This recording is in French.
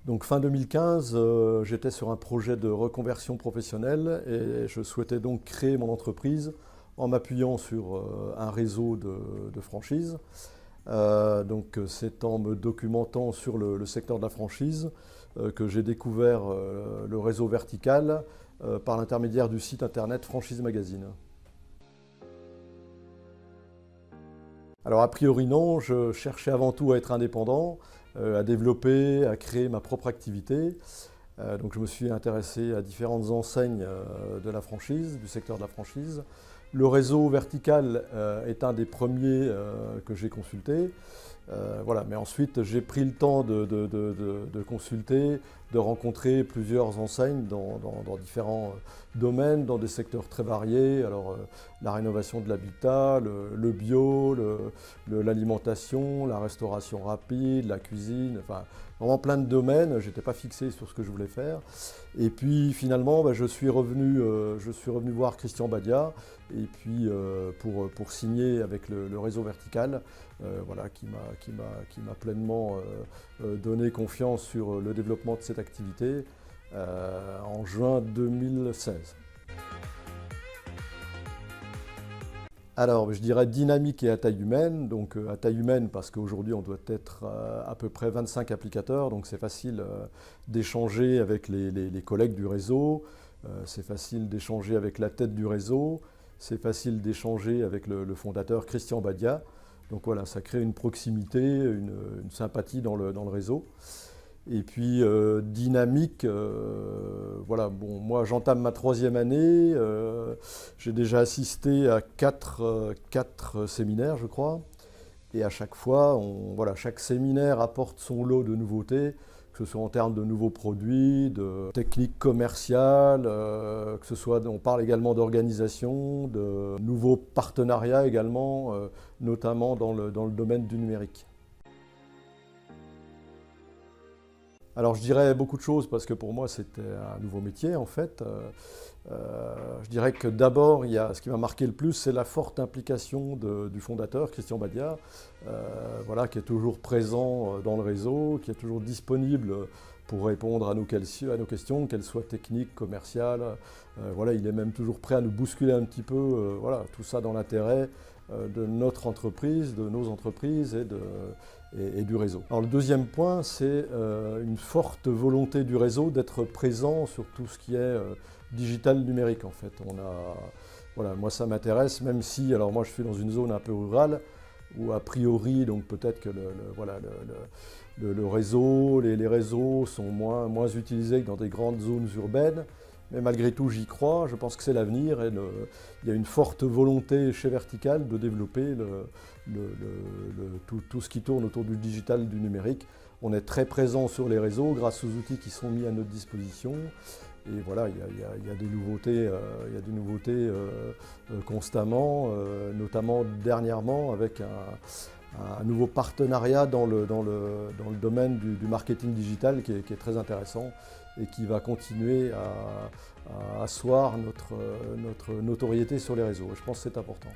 Donc fin 2015, j'étais sur un projet de reconversion professionnelle et je souhaitais donc créer mon entreprise en m'appuyant sur un réseau de franchises. Donc c'est en me documentant sur le secteur de la franchise que j'ai découvert le réseau vertical par l'intermédiaire du site internet Franchise Magazine. Alors a priori non, je cherchais avant tout à être indépendant, à développer, à créer ma propre activité. Donc je me suis intéressé à différentes enseignes de la franchise, du secteur de la franchise. Le réseau vertical est un des premiers que j'ai consulté. Voilà. Mais ensuite, j'ai pris le temps de consulter, de rencontrer plusieurs enseignes dans différents domaines, dans des secteurs très variés. Alors, la rénovation de l'habitat, le bio, l'alimentation, la restauration rapide, la cuisine, enfin, vraiment plein de domaines. Je n'étais pas fixé sur ce que je voulais faire. Et puis, finalement, je suis revenu voir Christian Badia, et puis pour signer avec le réseau vertical, voilà, qui m'a pleinement donné confiance sur le développement de cette activité en juin 2016. Alors, je dirais dynamique et à taille humaine. Donc, à taille humaine parce qu'aujourd'hui, on doit être à peu près 25 applicateurs. Donc, c'est facile d'échanger avec les collègues du réseau. C'est facile d'échanger avec la tête du réseau. C'est facile d'échanger avec le fondateur Christian Badia. Donc voilà, ça crée une proximité, une sympathie dans le réseau. Et puis dynamique, voilà, bon, moi j'entame ma 3e année, j'ai déjà assisté à 4 séminaires, je crois. Et à chaque fois, voilà, chaque séminaire apporte son lot de nouveautés, que ce soit en termes de nouveaux produits, de techniques commerciales, que ce soit, on parle également d'organisation, de nouveaux partenariats également, notamment dans le domaine du numérique. Alors je dirais beaucoup de choses parce que pour moi c'était un nouveau métier en fait. Je dirais que d'abord, ce qui m'a marqué le plus, c'est la forte implication du fondateur, Christian Badia, voilà, qui est toujours présent dans le réseau, qui est toujours disponible pour répondre à nos questions, qu'elles soient techniques, commerciales. Voilà, il est même toujours prêt à nous bousculer un petit peu, voilà, tout ça dans l'intérêt de notre entreprise, de nos entreprises et du réseau. Alors le deuxième point, c'est une forte volonté du réseau d'être présent sur tout ce qui est digital numérique en fait. Voilà, moi ça m'intéresse, même si, alors moi je suis dans une zone un peu rurale, où a priori, donc peut-être que le réseau, les réseaux sont moins utilisés que dans des grandes zones urbaines. Mais malgré tout, j'y crois, je pense que c'est l'avenir et il y a une forte volonté chez Vertical de développer tout ce qui tourne autour du digital, du numérique. On est très présent sur les réseaux grâce aux outils qui sont mis à notre disposition. Et voilà, il y a des nouveautés, constamment, notamment dernièrement avec un nouveau partenariat dans le domaine du marketing digital qui est très intéressant et qui va continuer à asseoir notre notoriété sur les réseaux. Je pense que c'est important.